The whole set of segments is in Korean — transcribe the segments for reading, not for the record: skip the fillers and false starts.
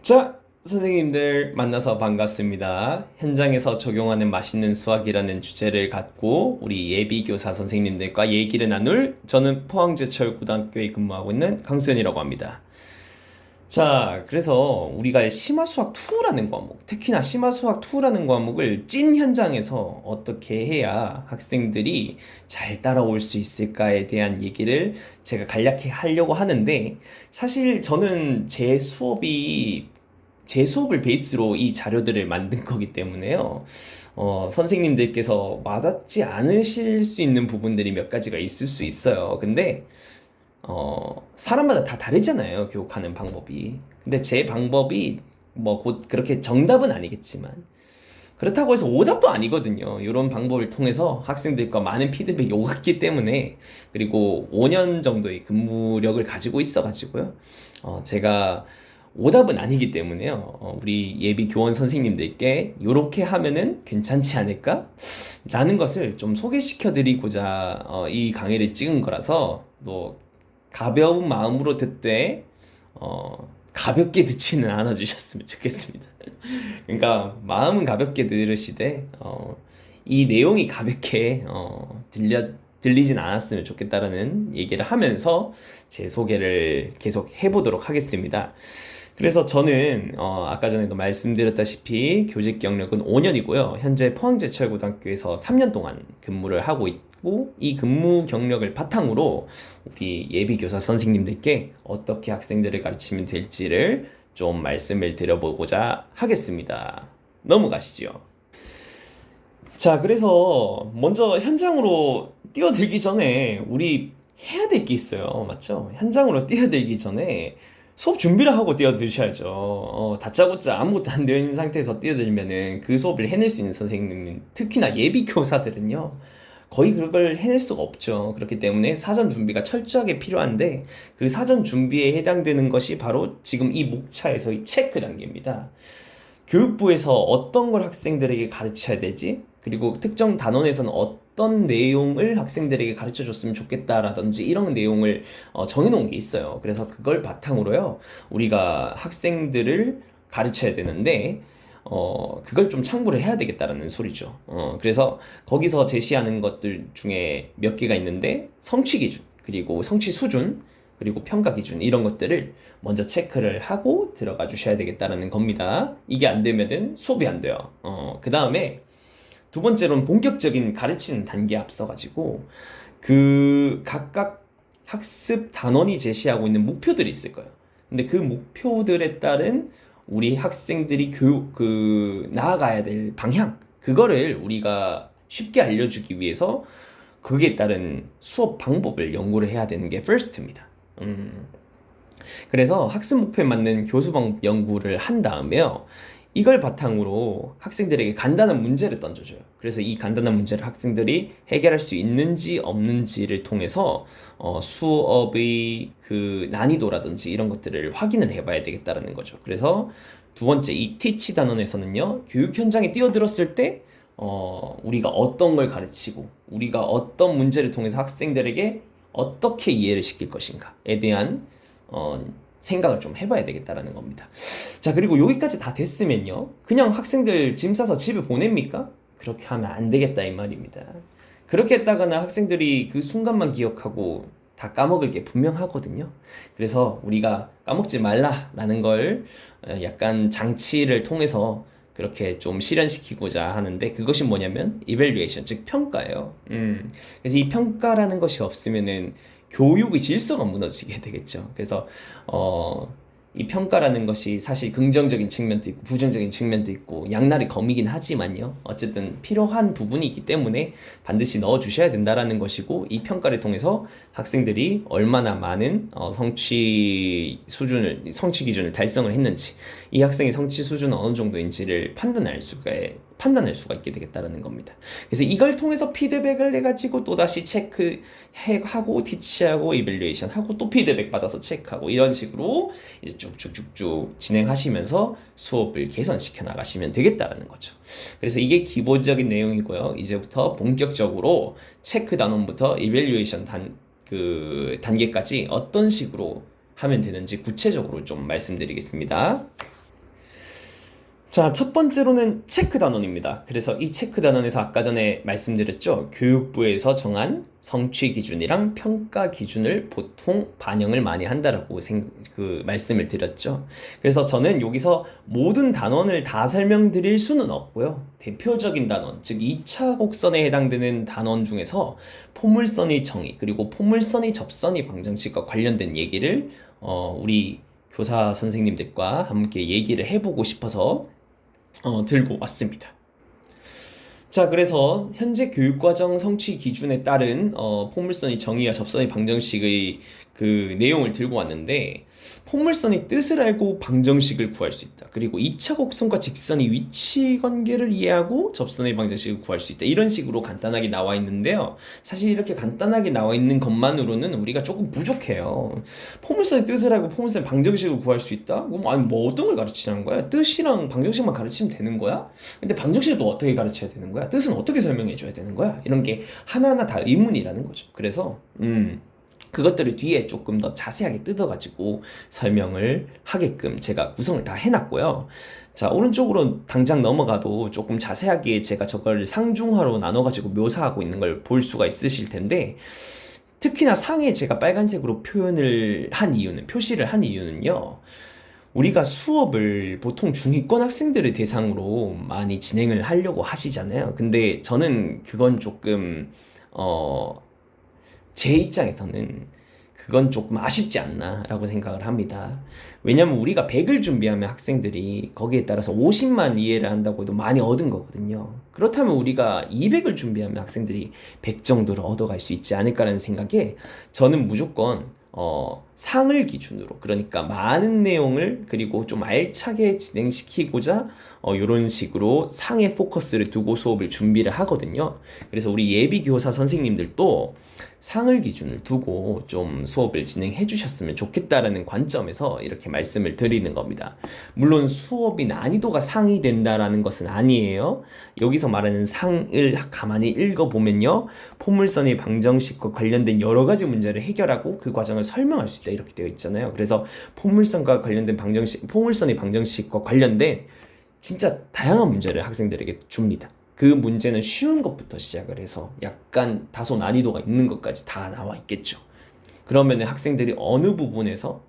자, 선생님들 만나서 반갑습니다. 현장에서 적용하는 맛있는 수학이라는 주제를 갖고 우리 예비교사 선생님들과 얘기를 나눌 저는 포항제철고등학교에 근무하고 있는 강수현이라고 합니다. 자, 그래서 우리가 심화수학 2라는 과목, 특히나 심화수학 2라는 과목을 찐 현장에서 어떻게 해야 학생들이 잘 따라올 수 있을까에 대한 얘기를 제가 간략히 하려고 하는데, 사실 저는 제 수업을 베이스로 이 자료들을 만든 거기 때문에요. 선생님들께서 와닿지 않으실 수 있는 부분들이 몇 가지가 있을 수 있어요. 근데 사람마다 다 다르잖아요, 교육하는 방법이. 근데 제 방법이 뭐 곧 그렇게 정답은 아니겠지만, 그렇다고 해서 오답도 아니거든요. 이런 방법을 통해서 학생들과 많은 피드백이 오갔기 때문에, 그리고 5년 정도의 근무력을 가지고 있어가지고요. 제가 오답은 아니기 때문에요. 우리 예비 교원 선생님들께 이렇게 하면은 괜찮지 않을까? 라는 것을 좀 소개시켜 드리고자 이 강의를 찍은 거라서, 또 가벼운 마음으로 듣되 가볍게 듣지는 않아 주셨으면 좋겠습니다. 그러니까 마음은 가볍게 들으시되 이 내용이 가볍게 들리진 않았으면 좋겠다라는 얘기를 하면서 제 소개를 계속 해보도록 하겠습니다. 그래서 저는 아까 전에도 말씀드렸다시피 교직 경력은 5년이고요. 현재 포항제철고등학교에서 3년 동안 근무를 하고 있고, 이 근무 경력을 바탕으로 우리 예비교사 선생님들께 어떻게 학생들을 가르치면 될지를 좀 말씀을 드려보고자 하겠습니다. 넘어가시죠. 자, 그래서 먼저 현장으로 뛰어들기 전에 우리 해야 될 게 있어요. 맞죠? 현장으로 뛰어들기 전에 수업 준비를 하고 뛰어드셔야죠. 다짜고짜 아무것도 안 되어 있는 상태에서 뛰어들면은 그 수업을 해낼 수 있는 선생님, 특히나 예비 교사들은요, 거의 그걸 해낼 수가 없죠. 그렇기 때문에 사전 준비가 철저하게 필요한데, 그 사전 준비에 해당되는 것이 바로 지금 이 목차에서의 체크 단계입니다. 교육부에서 어떤 걸 학생들에게 가르쳐야 되지? 그리고 특정 단원에서는 어떤 내용을 학생들에게 가르쳐 줬으면 좋겠다라든지 이런 내용을 정해놓은 게 있어요. 그래서 그걸 바탕으로요, 우리가 학생들을 가르쳐야 되는데, 그걸 좀 참고를 해야 되겠다라는 소리죠. 그래서 거기서 제시하는 것들 중에 몇 개가 있는데, 성취 기준, 그리고 성취 수준, 그리고 평가 기준, 이런 것들을 먼저 체크를 하고 들어가 주셔야 되겠다라는 겁니다. 이게 안 되면은 수업이 안 돼요. 그 다음에 두 번째로는 본격적인 가르치는 단계에 앞서가지고 그 각각 학습 단원이 제시하고 있는 목표들이 있을 거예요. 근데 그 목표들에 따른 우리 학생들이 나아가야 될 방향, 그거를 우리가 쉽게 알려주기 위해서 거기에 따른 수업 방법을 연구를 해야 되는 게 first입니다. 그래서 학습 목표에 맞는 교수 방법 연구를 한 다음에요, 이걸 바탕으로 학생들에게 간단한 문제를 던져줘요. 그래서 이 간단한 문제를 학생들이 해결할 수 있는지 없는지를 통해서 수업의 그 난이도라든지 이런 것들을 확인을 해봐야 되겠다라는 거죠. 그래서 두 번째, 이 teach 단원에서는요, 교육 현장에 뛰어들었을 때 우리가 어떤 걸 가르치고 우리가 어떤 문제를 통해서 학생들에게 어떻게 이해를 시킬 것인가에 대한 생각을 좀 해봐야 되겠다라는 겁니다. 자, 그리고 여기까지 다 됐으면요, 그냥 학생들 짐 싸서 집에 보냅니까? 그렇게 하면 안 되겠다 이 말입니다. 그렇게 했다가는 학생들이 그 순간만 기억하고 다 까먹을 게 분명하거든요. 그래서 우리가 까먹지 말라라는 걸 약간 장치를 통해서 그렇게 좀 실현시키고자 하는데, 그것이 뭐냐면 evaluation, 즉 평가예요. 그래서 이 평가라는 것이 없으면은 교육의 질서가 무너지게 되겠죠. 그래서 이 평가라는 것이 사실 긍정적인 측면도 있고 부정적인 측면도 있고 양날의 검이긴 하지만요, 어쨌든 필요한 부분이기 때문에 반드시 넣어 주셔야 된다라는 것이고, 이 평가를 통해서 학생들이 얼마나 많은 성취 기준을 달성을 했는지, 이 학생의 성취 수준은 어느 정도인지를 판단할 수가 있게 되겠다라는 겁니다. 그래서 이걸 통해서 피드백을 해가지고 또다시 체크하고 티치하고 이밸류에이션 하고 또 피드백 받아서 체크하고, 이런 식으로 이제 쭉쭉쭉쭉 진행하시면서 수업을 개선시켜 나가시면 되겠다라는 거죠. 그래서 이게 기본적인 내용이고요. 이제부터 본격적으로 체크 단원부터 이밸류에이션 단계까지 어떤 식으로 하면 되는지 구체적으로 좀 말씀드리겠습니다. 자, 첫 번째로는 체크 단원입니다. 그래서 이 체크 단원에서 아까 전에 말씀드렸죠. 교육부에서 정한 성취 기준이랑 평가 기준을 보통 반영을 많이 한다라고 말씀을 드렸죠. 그래서 저는 여기서 모든 단원을 다 설명드릴 수는 없고요. 대표적인 단원, 즉 2차 곡선에 해당되는 단원 중에서 포물선의 정의, 그리고 포물선의 접선의 방정식과 관련된 얘기를 우리 교사 선생님들과 함께 얘기를 해보고 싶어서 들고 왔습니다. 자, 그래서 현재 교육과정 성취 기준에 따른 포물선의 정의와 접선의 방정식의 그 내용을 들고 왔는데, 포물선의 뜻을 알고 방정식을 구할 수 있다. 그리고 2차 곡선과 직선의 위치 관계를 이해하고 접선의 방정식을 구할 수 있다. 이런 식으로 간단하게 나와 있는데요. 사실 이렇게 간단하게 나와 있는 것만으로는 우리가 조금 부족해요. 포물선의 뜻을 알고 포물선의 방정식을 구할 수 있다? 아니, 뭐 어떤 걸 가르치자는 거야? 뜻이랑 방정식만 가르치면 되는 거야? 근데 방정식을 또 어떻게 가르쳐야 되는 거야? 뜻은 어떻게 설명해 줘야 되는 거야? 이런 게 하나하나 다 의문이라는 거죠. 그래서 그것들을 뒤에 조금 더 자세하게 뜯어가지고 설명을 하게끔 제가 구성을 다 해놨고요. 자, 오른쪽으로 당장 넘어가도 조금 자세하게 제가 저걸 상중하로 나눠가지고 묘사하고 있는 걸 볼 수가 있으실 텐데, 특히나 상에 제가 빨간색으로 표시를 한 이유는요. 우리가 수업을 보통 중위권 학생들을 대상으로 많이 진행을 하려고 하시잖아요. 근데 저는 그건 조금, 제 입장에서는 그건 조금 아쉽지 않나라고 생각을 합니다. 왜냐면 우리가 100을 준비하면 학생들이 거기에 따라서 50만 이해를 한다고 해도 많이 얻은 거거든요. 그렇다면 우리가 200을 준비하면 학생들이 100 정도를 얻어갈 수 있지 않을까라는 생각에 저는 무조건 상을 기준으로, 그러니까 많은 내용을 그리고 좀 알차게 진행시키고자 이런 식으로 상에 포커스를 두고 수업을 준비를 하거든요. 그래서 우리 예비 교사 선생님들도 상을 기준을 두고 좀 수업을 진행해 주셨으면 좋겠다라는 관점에서 이렇게 말씀을 드리는 겁니다. 물론 수업이 난이도가 상이 된다라는 것은 아니에요. 여기서 말하는 상을 가만히 읽어보면요, 포물선의 방정식과 관련된 여러 가지 문제를 해결하고 그 과정을 설명할 수 있다, 이렇게 되어 있잖아요. 그래서 포물선과 관련된 포물선의 방정식과 관련된 진짜 다양한 문제를 학생들에게 줍니다. 그 문제는 쉬운 것부터 시작을 해서 약간 다소 난이도가 있는 것까지 다 나와 있겠죠. 그러면 학생들이 어느 부분에서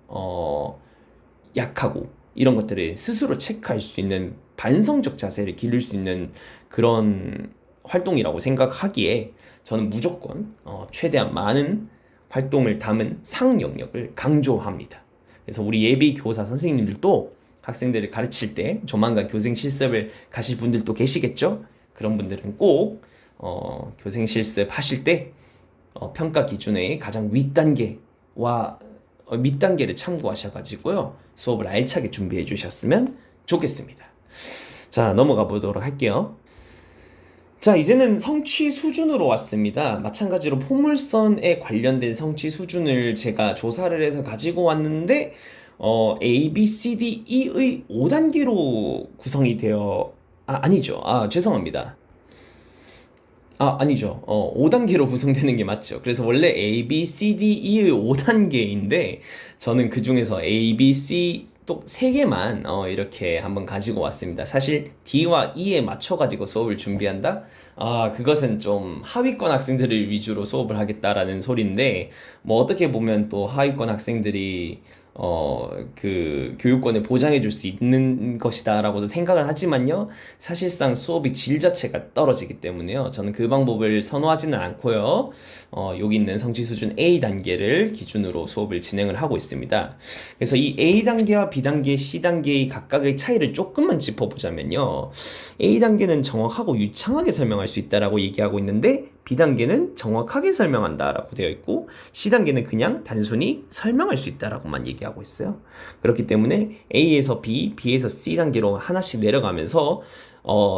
약하고 이런 것들을 스스로 체크할 수 있는 반성적 자세를 기를 수 있는 그런 활동이라고 생각하기에 저는 무조건 최대한 많은 활동을 담은 상 영역을 강조합니다. 그래서 우리 예비 교사 선생님들도 학생들을 가르칠 때 조만간 교생 실습을 가실 분들도 계시겠죠? 그런 분들은 꼭 교생 실습 하실 때 평가 기준의 가장 윗단계와 밑단계를 참고하셔가지고요, 수업을 알차게 준비해 주셨으면 좋겠습니다. 자, 넘어가 보도록 할게요. 자, 이제는 성취 수준으로 왔습니다. 마찬가지로 포물선에 관련된 성취 수준을 제가 조사를 해서 가지고 왔는데, A, B, C, D, E의 5단계로 구성이 되어, 아니죠. 죄송합니다. 아니죠. 5단계로 구성되는 게 맞죠. 그래서 원래 A, B, C, D, E의 5단계인데, 저는 그 중에서 A, B, C 또 3개만 이렇게 한번 가지고 왔습니다. 사실 D와 E에 맞춰가지고 수업을 준비한다? 그것은 좀 하위권 학생들을 위주로 수업을 하겠다라는 소리인데, 뭐 어떻게 보면 또 하위권 학생들이 그 교육권을 보장해 줄 수 있는 것이다라고도 생각을 하지만요, 사실상 수업의 질 자체가 떨어지기 때문에요, 저는 그 방법을 선호하지는 않고요, 여기 있는 성취 수준 A 단계를 기준으로 수업을 진행을 하고 있습니다. 그래서 이 A 단계와 B 단계, C 단계의 각각의 차이를 조금만 짚어보자면요, A 단계는 정확하고 유창하게 설명할 수 있다라고 얘기하고 있는데, B단계는 정확하게 설명한다라고 되어 있고, C단계는 그냥 단순히 설명할 수 있다라고만 얘기하고 있어요. 그렇기 때문에 A에서 B, B에서 C 단계로 하나씩 내려가면서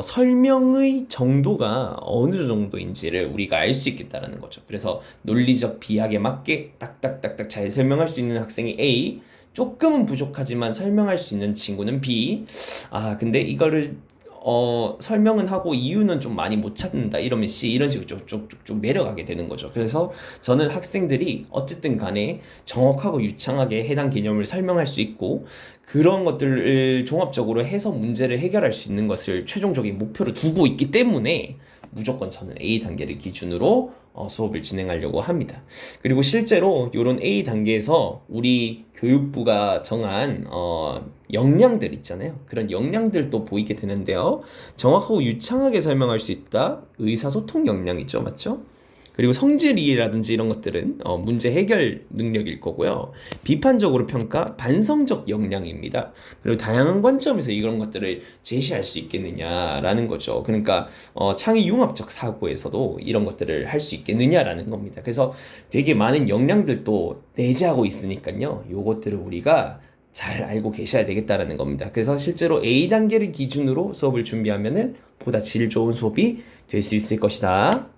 설명의 정도가 어느 정도인지를 우리가 알 수 있겠다라는 거죠. 그래서 논리적 비약에 맞게 딱딱딱딱 잘 설명할 수 있는 학생이 A, 조금은 부족하지만 설명할 수 있는 친구는 B. 근데 이거를 설명은 하고 이유는 좀 많이 못 찾는다 이러면 C 이런 식으로 쭉쭉쭉 내려가게 되는 거죠. 그래서 저는 학생들이 어쨌든 간에 정확하고 유창하게 해당 개념을 설명할 수 있고 그런 것들을 종합적으로 해서 문제를 해결할 수 있는 것을 최종적인 목표로 두고 있기 때문에 무조건 저는 A 단계를 기준으로 수업을 진행하려고 합니다. 그리고 실제로 이런 A 단계에서 우리 교육부가 정한 역량들 있잖아요. 그런 역량들도 보이게 되는데요. 정확하고 유창하게 설명할 수 있다. 의사소통 역량이죠. 맞죠? 그리고 성질이라든지 이런 것들은 문제 해결 능력일 거고요. 비판적으로 평가, 반성적 역량입니다. 그리고 다양한 관점에서 이런 것들을 제시할 수 있겠느냐라는 거죠. 그러니까 창의 융합적 사고에서도 이런 것들을 할 수 있겠느냐라는 겁니다. 그래서 되게 많은 역량들도 내재하고 있으니까요. 요것들을 우리가 잘 알고 계셔야 되겠다라는 겁니다. 그래서 실제로 A 단계를 기준으로 수업을 준비하면은 보다 질 좋은 수업이 될 수 있을 것이다.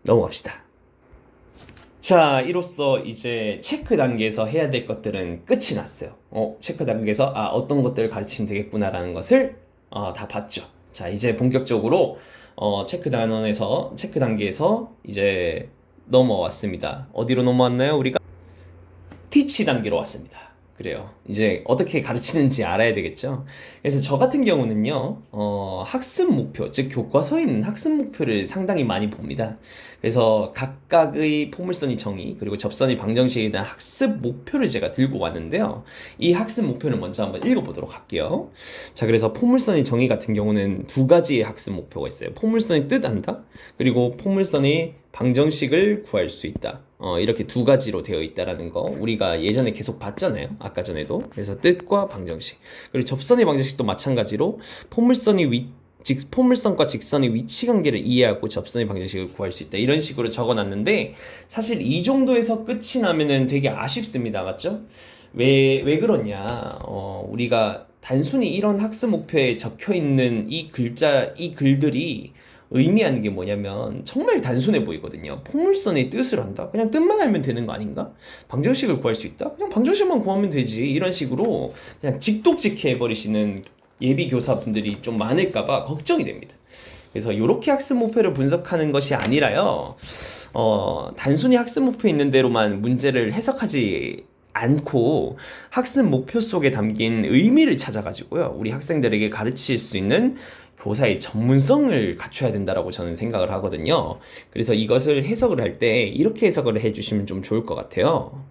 넘어갑시다. 자, 이로써 이제 체크 단계에서 해야 될 것들은 끝이 났어요. 체크 단계에서 어떤 것들을 가르치면 되겠구나라는 것을 다 봤죠. 자, 이제 본격적으로 체크 단계에서 이제 넘어왔습니다. 어디로 넘어왔나요? 우리가 티치 단계로 왔습니다. 그래요. 이제 어떻게 가르치는지 알아야 되겠죠. 그래서 저 같은 경우는요, 학습 목표, 즉 교과서에 있는 학습 목표를 상당히 많이 봅니다. 그래서 각각의 포물선이 정의, 그리고 접선의 방정식에 대한 학습 목표를 제가 들고 왔는데요. 이 학습 목표를 먼저 한번 읽어보도록 할게요. 자, 그래서 포물선의 정의 같은 경우는 두 가지의 학습 목표가 있어요. 포물선의 뜻 안다, 그리고 포물선의 방정식을 구할 수 있다. 이렇게 두 가지로 되어 있다라는 거 우리가 예전에 계속 봤잖아요. 아까 전에도. 그래서 뜻과 방정식. 그리고 접선의 방정식도 마찬가지로 포물선과 직선의 위치 관계를 이해하고 접선의 방정식을 구할 수 있다. 이런 식으로 적어놨는데 사실 이 정도에서 끝이 나면은 되게 아쉽습니다. 맞죠? 왜 그러냐? 우리가 단순히 이런 학습 목표에 적혀 있는 이 글들이 의미하는 게 뭐냐면 정말 단순해 보이거든요. 포물선의 뜻을 안다? 그냥 뜻만 알면 되는 거 아닌가? 방정식을 구할 수 있다? 그냥 방정식만 구하면 되지. 이런 식으로 그냥 직독직해 버리시는 예비 교사분들이 좀 많을까봐 걱정이 됩니다. 그래서 이렇게 학습 목표를 분석하는 것이 아니라요. 단순히 학습 목표 있는 대로만 문제를 해석하지 않고 학습 목표 속에 담긴 의미를 찾아가지고요. 우리 학생들에게 가르칠 수 있는 교사의 전문성을 갖춰야 된다라고 저는 생각을 하거든요. 그래서 이것을 해석을 할 때 이렇게 해석을 해주시면 좀 좋을 것 같아요.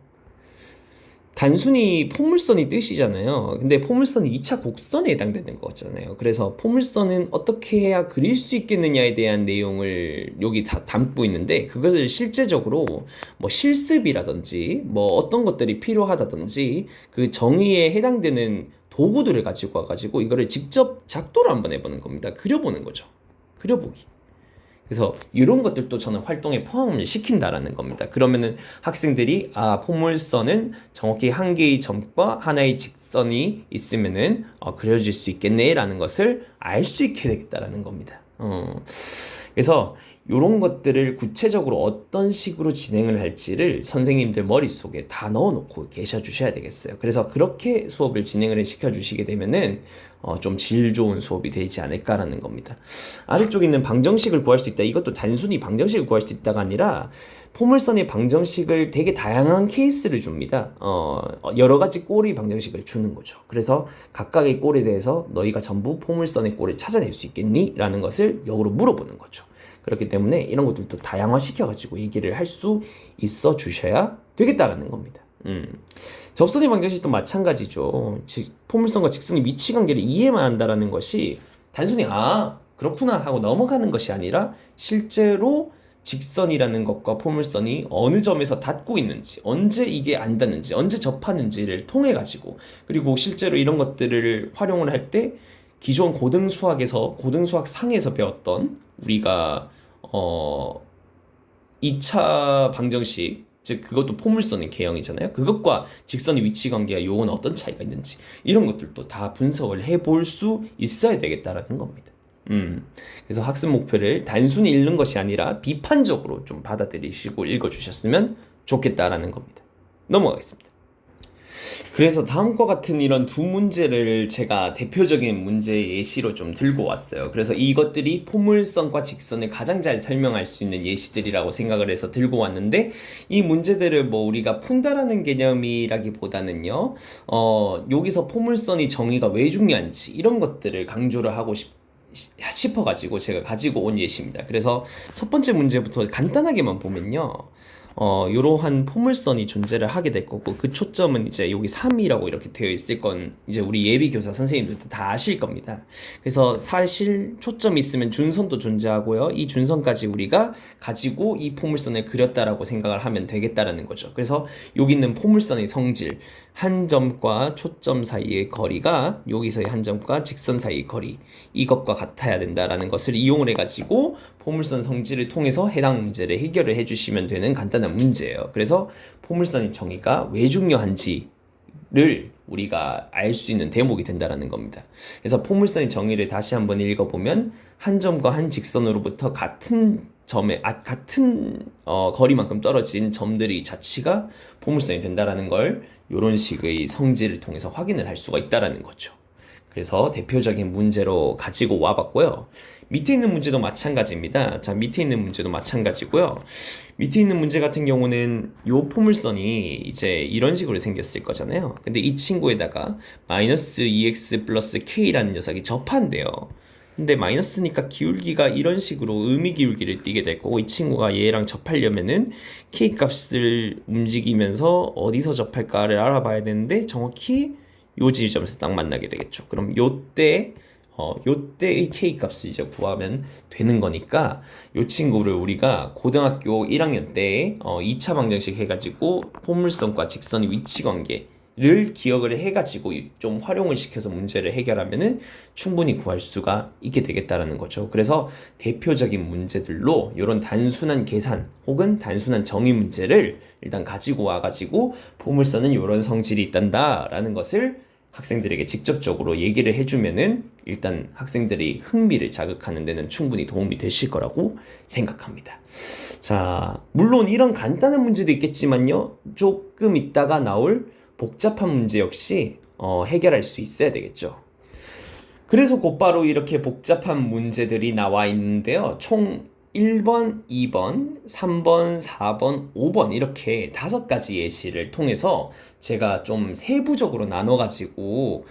단순히 포물선이 뜻이잖아요. 근데 포물선은 2차 곡선에 해당되는 거잖아요. 그래서 포물선은 어떻게 해야 그릴 수 있겠느냐에 대한 내용을 여기 다 담고 있는데 그것을 실제적으로 뭐 실습이라든지 뭐 어떤 것들이 필요하다든지 그 정의에 해당되는 도구들을 가지고 와가지고 이거를 직접 작도를 한번 해보는 겁니다. 그려보는 거죠. 그려보기. 그래서 이런 것들도 저는 활동에 포함을 시킨다라는 겁니다. 그러면은 학생들이 포물선은 정확히 한 개의 점과 하나의 직선이 있으면은 그려질 수 있겠네라는 것을 알 수 있게 되겠다라는 겁니다. 그래서 이런 것들을 구체적으로 어떤 식으로 진행을 할지를 선생님들 머릿속에 다 넣어놓고 계셔 주셔야 되겠어요. 그래서 그렇게 수업을 진행을 시켜 주시게 되면은 좀 질 좋은 수업이 되지 않을까라는 겁니다. 아래쪽에 있는 방정식을 구할 수 있다. 이것도 단순히 방정식을 구할 수 있다가 아니라 포물선의 방정식을 되게 다양한 케이스를 줍니다. 여러 가지 꼴의 방정식을 주는 거죠. 그래서 각각의 꼴에 대해서 너희가 전부 포물선의 꼴을 찾아낼 수 있겠니? 라는 것을 역으로 물어보는 거죠. 그렇기 때문에 이런 것들도 다양화시켜가지고 얘기를 할 수 있어 주셔야 되겠다라는 겁니다. 접선의 방정식도 마찬가지죠. 포물선과 직선의 위치 관계를 이해만 한다라는 것이 단순히 그렇구나 하고 넘어가는 것이 아니라 실제로 직선이라는 것과 포물선이 어느 점에서 닿고 있는지, 언제 이게 안 닿는지, 언제 접하는지를 통해 가지고, 그리고 실제로 이런 것들을 활용을 할 때 기존 고등수학 상에서 배웠던 우리가 2차 방정식, 즉 그것도 포물선의 개형이잖아요. 그것과 직선의 위치 관계가 요건 어떤 차이가 있는지 이런 것들도 다 분석을 해볼 수 있어야 되겠다라는 겁니다. 그래서 학습 목표를 단순히 읽는 것이 아니라 비판적으로 좀 받아들이시고 읽어주셨으면 좋겠다라는 겁니다. 넘어가겠습니다. 그래서 다음과 같은 이런 두 문제를 제가 대표적인 문제 예시로 좀 들고 왔어요. 그래서 이것들이 포물선과 직선을 가장 잘 설명할 수 있는 예시들이라고 생각을 해서 들고 왔는데, 이 문제들을 뭐 우리가 푼다라는 개념이라기보다는요, 여기서 포물선이 정의가 왜 중요한지 이런 것들을 강조를 하고 싶어가지고 제가 가지고 온 예시입니다. 그래서 첫 번째 문제부터 간단하게만 보면요. 이러한 포물선이 존재를 하게 될 거고, 그 초점은 이제 여기 3이라고 이렇게 되어 있을 건 이제 우리 예비교사 선생님들도 다 아실 겁니다. 그래서 사실 초점이 있으면 준선도 존재하고요. 이 준선까지 우리가 가지고 이 포물선을 그렸다라고 생각을 하면 되겠다라는 거죠. 그래서 여기 있는 포물선의 성질, 한 점과 초점 사이의 거리가 여기서의 한 점과 직선 사이의 거리, 이것과 같아야 된다라는 것을 이용을 해가지고 포물선 성질을 통해서 해당 문제를 해결을 해주시면 되는 간단한 문제예요. 그래서 포물선의 정의가 왜 중요한지를 우리가 알 수 있는 대목이 된다라는 겁니다. 그래서 포물선의 정의를 다시 한번 읽어보면, 한 점과 한 직선으로부터 같은 거리만큼 떨어진 점들의 자치가 포물선이 된다라는 걸 이런 식의 성질을 통해서 확인을 할 수가 있다라는 거죠. 그래서 대표적인 문제로 가지고 와봤고요. 밑에 있는 문제도 마찬가지입니다. 자, 밑에 있는 문제도 마찬가지고요. 밑에 있는 문제 같은 경우는 요 포물선이 이제 이런 식으로 생겼을 거잖아요. 근데 이 친구에다가 마이너스 2x 플러스 k라는 녀석이 접한대요. 근데 마이너스니까 기울기가 이런 식으로 의미 기울기를 띠게 될 거고, 이 친구가 얘랑 접하려면은 k 값을 움직이면서 어디서 접할까를 알아봐야 되는데, 정확히 요 지점에서 딱 만나게 되겠죠. 그럼 요때의 k 값을 이제 구하면 되는 거니까, 요 친구를 우리가 고등학교 1학년 때 2차 방정식 해가지고 포물선과 직선의 위치 관계를 기억을 해가지고 좀 활용을 시켜서 문제를 해결하면은 충분히 구할 수가 있게 되겠다라는 거죠. 그래서 대표적인 문제들로 이런 단순한 계산 혹은 단순한 정의 문제를 일단 가지고 와가지고 포물선은 이런 성질이 있단다라는 것을 학생들에게 직접적으로 얘기를 해주면은 일단 학생들이 흥미를 자극하는 데는 충분히 도움이 되실 거라고 생각합니다. 자, 물론 이런 간단한 문제도 있겠지만요, 조금 있다가 나올 복잡한 문제 역시 해결할 수 있어야 되겠죠. 그래서 곧바로 이렇게 복잡한 문제들이 나와 있는데요. 총 1번, 2번, 3번, 4번, 5번 이렇게 5가지 예시를 통해서 제가 좀 세부적으로 나눠가지고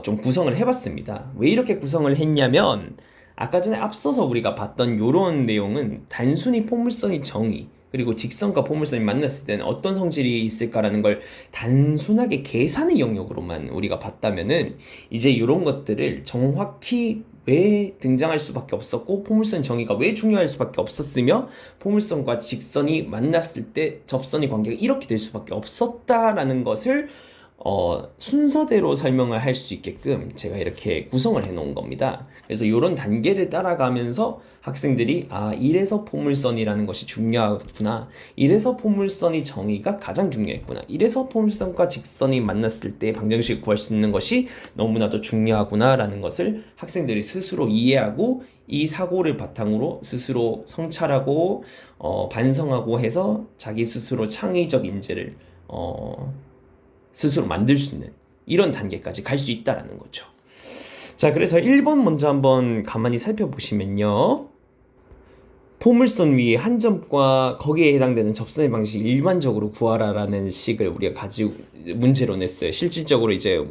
좀 구성을 해봤습니다. 왜 이렇게 구성을 했냐면, 아까 전에 앞서서 우리가 봤던 요런 내용은 단순히 포물선의 정의, 그리고 직선과 포물선이 만났을 때는 어떤 성질이 있을까라는 걸 단순하게 계산의 영역으로만 우리가 봤다면은, 이제 이런 것들을 정확히 왜 등장할 수밖에 없었고, 포물선 정의가 왜 중요할 수밖에 없었으며, 포물선과 직선이 만났을 때 접선의 관계가 이렇게 될 수밖에 없었다라는 것을 순서대로 설명을 할 수 있게끔 제가 이렇게 구성을 해 놓은 겁니다. 그래서 이런 단계를 따라가면서 학생들이 이래서 포물선이라는 것이 중요하구나, 이래서 포물선이 정의가 가장 중요했구나, 이래서 포물선과 직선이 만났을 때 방정식을 구할 수 있는 것이 너무나도 중요하구나 라는 것을 학생들이 스스로 이해하고, 이 사고를 바탕으로 스스로 성찰하고 반성하고 해서 자기 스스로 창의적 인재를 스스로 만들 수 있는 이런 단계까지 갈 수 있다라는 거죠. 자, 그래서 1번 먼저 한번 가만히 살펴보시면요, 포물선 위에 한 점과 거기에 해당되는 접선의 방식 일반적으로 구하라라는 식을 우리가 가지고 문제로 냈어요. 실질적으로 이제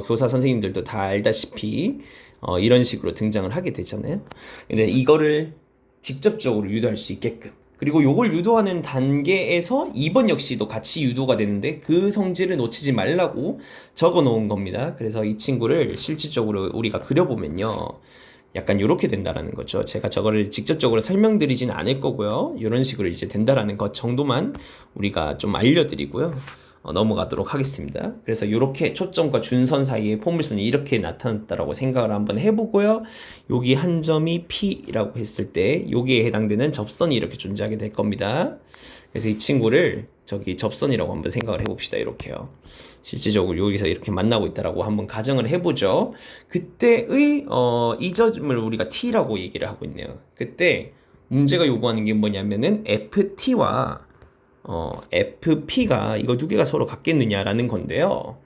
교사 선생님들도 다 알다시피 이런 식으로 등장을 하게 되잖아요. 근데 이거를 직접적으로 유도할 수 있게끔, 그리고 요걸 유도하는 단계에서 2번 역시도 같이 유도가 되는데 그 성질을 놓치지 말라고 적어 놓은 겁니다. 그래서 이 친구를 실질적으로 우리가 그려보면요, 약간 이렇게 된다라는 거죠. 제가 저거를 직접적으로 설명드리진 않을 거고요. 이런 식으로 이제 된다라는 것 정도만 우리가 좀 알려드리고요. 넘어가도록 하겠습니다. 그래서 이렇게 초점과 준선 사이에 포물선이 이렇게 나타났다라고 생각을 한번 해보고요. 여기 한 점이 P라고 했을 때 여기에 해당되는 접선이 이렇게 존재하게 될 겁니다. 그래서 이 친구를 저기 접선이라고 한번 생각을 해봅시다. 이렇게요. 실질적으로 여기서 이렇게 만나고 있다라고 한번 가정을 해보죠. 그때의 이 점을 우리가 T라고 얘기를 하고 있네요. 그때 문제가 요구하는 게 뭐냐면은 FT와 FP가 이거 두 개가 서로 같겠느냐라는 건데요.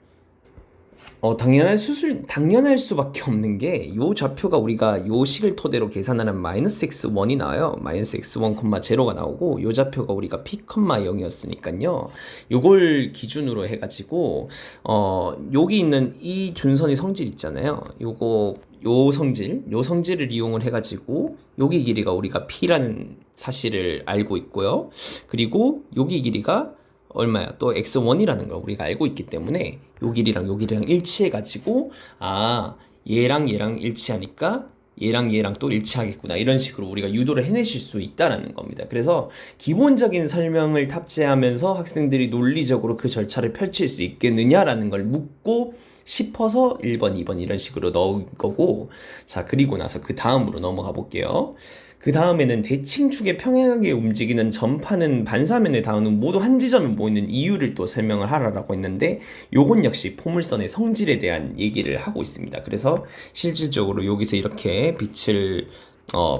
당연할 수밖에 없는 게, 요 좌표가 우리가 요 식을 토대로 계산하는 마이너스 x1이 나와요. 마이너스 x1, 0가 나오고, 요 좌표가 우리가 p, 0이었으니까요. 요걸 기준으로 해가지고, 여기 있는 이 준선의 성질 있잖아요. 요 성질을 이용을 해가지고, 여기 길이가 우리가 p라는 사실을 알고 있고요. 그리고 여기 길이가 얼마야? 또 x1이라는 걸 우리가 알고 있기 때문에 요 길이랑 요 길이랑 일치해가지고, 얘랑 얘랑 일치하니까 얘랑 얘랑 또 일치하겠구나, 이런 식으로 우리가 유도를 해내실 수 있다라는 겁니다. 그래서 기본적인 설명을 탑재하면서 학생들이 논리적으로 그 절차를 펼칠 수 있겠느냐라는 걸 묻고 싶어서 1번, 2번 이런 식으로 넣은 거고, 자, 그리고 나서 그 다음으로 넘어가 볼게요. 그 다음에는 대칭축에 평행하게 움직이는 전파는 반사면에 닿는 모두 한 지점에 모이는 이유를 또 설명을 하라고 했는데, 요건 역시 포물선의 성질에 대한 얘기를 하고 있습니다. 그래서 실질적으로 여기서 이렇게 빛을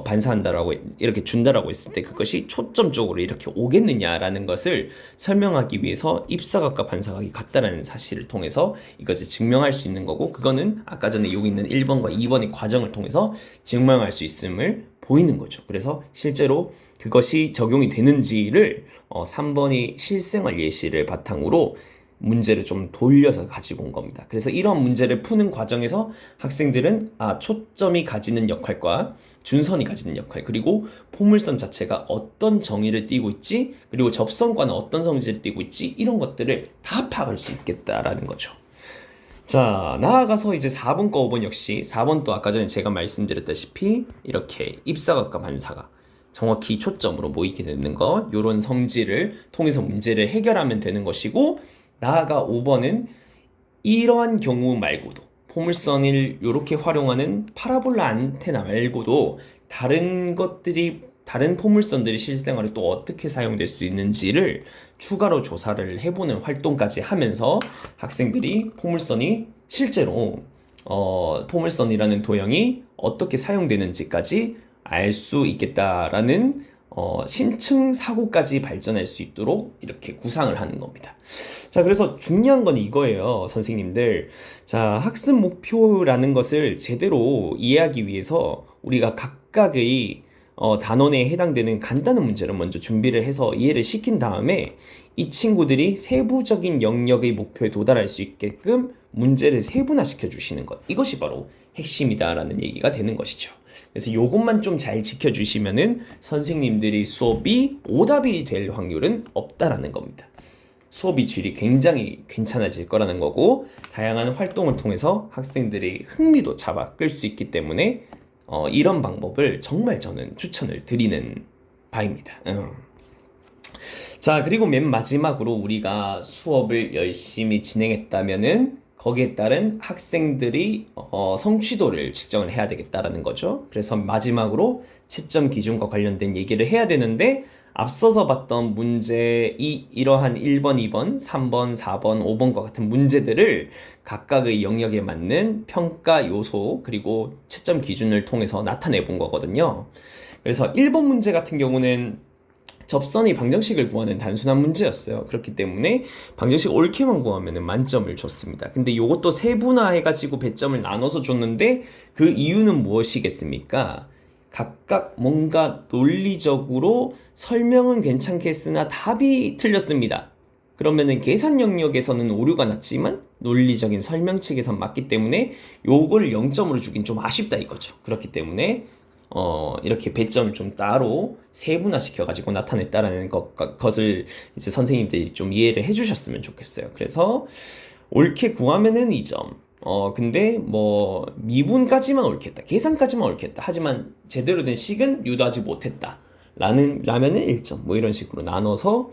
반사한다라고, 이렇게 준다라고 했을 때 그것이 초점 쪽으로 이렇게 오겠느냐라는 것을 설명하기 위해서 입사각과 반사각이 같다라는 사실을 통해서 이것을 증명할 수 있는 거고, 그거는 아까 전에 여기 있는 1번과 2번의 과정을 통해서 증명할 수 있음을 보이는 거죠. 그래서 실제로 그것이 적용이 되는지를 3번의 실생활 예시를 바탕으로 문제를 좀 돌려서 가지고 온 겁니다. 그래서 이런 문제를 푸는 과정에서 학생들은 초점이 가지는 역할과 준선이 가지는 역할, 그리고 포물선 자체가 어떤 정의를 띠고 있지, 그리고 접선과는 어떤 성질을 띠고 있지, 이런 것들을 다 파악할 수 있겠다라는 거죠. 자, 나아가서 이제 4번과 5번 역시, 4번도 아까 전에 제가 말씀드렸다시피 이렇게 입사각과 반사각 정확히 초점으로 모이게 되는 것, 요런 성질을 통해서 문제를 해결하면 되는 것이고, 나아가 5번은 이러한 경우 말고도 포물선을 이렇게 활용하는 파라볼라 안테나 말고도 다른 포물선들이 실생활에 또 어떻게 사용될 수 있는지를 추가로 조사를 해보는 활동까지 하면서 학생들이 포물선이 실제로 포물선이라는 도형이 어떻게 사용되는지까지 알 수 있겠다라는 심층 사고까지 발전할 수 있도록 이렇게 구상을 하는 겁니다. 자, 그래서 중요한 건 이거예요, 선생님들. 자, 학습 목표라는 것을 제대로 이해하기 위해서 우리가 각각의 단원에 해당되는 간단한 문제를 먼저 준비를 해서 이해를 시킨 다음에 이 친구들이 세부적인 영역의 목표에 도달할 수 있게끔 문제를 세분화시켜 주시는 것, 이것이 바로 핵심이다라는 얘기가 되는 것이죠. 그래서 요것만 좀 잘 지켜주시면은 선생님들이 수업이 오답이 될 확률은 없다라는 겁니다. 수업이 질이 굉장히 괜찮아질 거라는 거고, 다양한 활동을 통해서 학생들의 흥미도 잡아 끌 수 있기 때문에 이런 방법을 정말 저는 추천을 드리는 바입니다. 자, 그리고 맨 마지막으로 우리가 수업을 열심히 진행했다면은 거기에 따른 학생들이 성취도를 측정을 해야 되겠다라는 거죠. 그래서 마지막으로 채점 기준과 관련된 얘기를 해야 되는데, 앞서서 봤던 이러한 1번, 2번, 3번, 4번, 5번과 같은 문제들을 각각의 영역에 맞는 평가 요소 그리고 채점 기준을 통해서 나타내 본 거거든요. 그래서 1번 문제 같은 경우는 접선의 방정식을 구하는 단순한 문제였어요. 그렇기 때문에 방정식 옳게만 구하면 만점을 줬습니다. 근데 이것도 세분화해가지고 배점을 나눠서 줬는데, 그 이유는 무엇이겠습니까? 각각 뭔가 논리적으로 설명은 괜찮겠으나 답이 틀렸습니다. 그러면은 계산 영역에서는 오류가 났지만 논리적인 설명 측에선 맞기 때문에 요걸 0점으로 주긴 좀 아쉽다 이거죠. 그렇기 때문에 이렇게 배점을 좀 따로 세분화시켜 가지고 나타냈다라는 것을 이제 선생님들이 좀 이해를 해주셨으면 좋겠어요. 그래서 옳게 구하면은 2점. 근데 뭐 미분까지만 옳겠다, 계산까지만 옳겠다, 하지만 제대로 된 식은 유도하지 못했다 라면은 1점, 뭐 이런 식으로 나눠서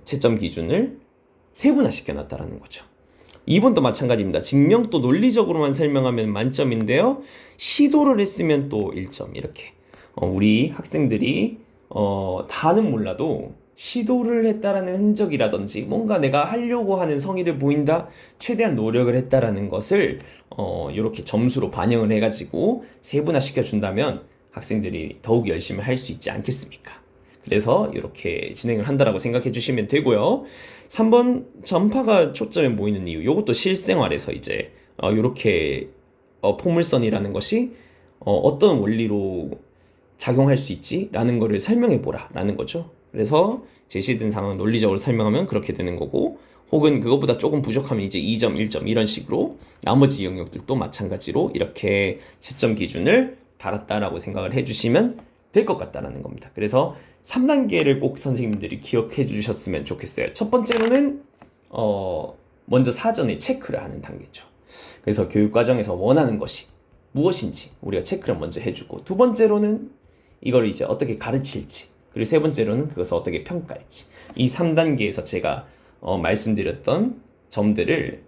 채점 기준을 세분화시켜 놨다라는 거죠. 2번도 마찬가지입니다. 증명도 논리적으로만 설명하면 만점인데요, 시도를 했으면 또 1점. 이렇게 우리 학생들이 다는 몰라도 시도를 했다라는 흔적이라든지 뭔가 내가 하려고 하는 성의를 보인다, 최대한 노력을 했다라는 것을 이렇게 점수로 반영을 해가지고 세분화시켜 준다면 학생들이 더욱 열심히 할 수 있지 않겠습니까? 그래서 이렇게 진행을 한다라고 생각해 주시면 되고요. 3번 전파가 초점에 모이는 이유. 이것도 실생활에서 이제 이렇게 포물선이라는 것이 어떤 원리로 작용할 수 있지라는 거를 설명해 보라라는 거죠. 그래서 제시된 상황을 논리적으로 설명하면 그렇게 되는 거고, 혹은 그것보다 조금 부족하면 이제 2점, 1점 이런 식으로 나머지 영역들도 마찬가지로 이렇게 채점 기준을 달았다라고 생각을 해주시면 될 것 같다라는 겁니다. 그래서 3단계를 꼭 선생님들이 기억해 주셨으면 좋겠어요. 첫 번째로는 먼저 사전에 체크를 하는 단계죠. 그래서 교육과정에서 원하는 것이 무엇인지 우리가 체크를 먼저 해주고, 두 번째로는 이걸 이제 어떻게 가르칠지, 그리고 세 번째로는 그것을 어떻게 평가할지, 이 3단계에서 제가 말씀드렸던 점들을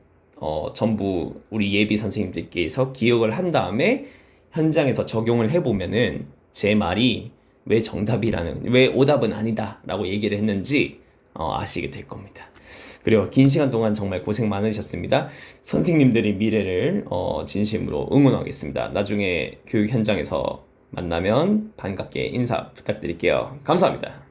전부 우리 예비 선생님들께서 기억을 한 다음에 현장에서 적용을 해보면은 제 말이 왜 오답은 아니다 라고 얘기를 했는지 아시게 될 겁니다. 그리고 긴 시간 동안 정말 고생 많으셨습니다. 선생님들의 미래를 진심으로 응원하겠습니다. 나중에 교육 현장에서 만나면 반갑게 인사 부탁드릴게요. 감사합니다.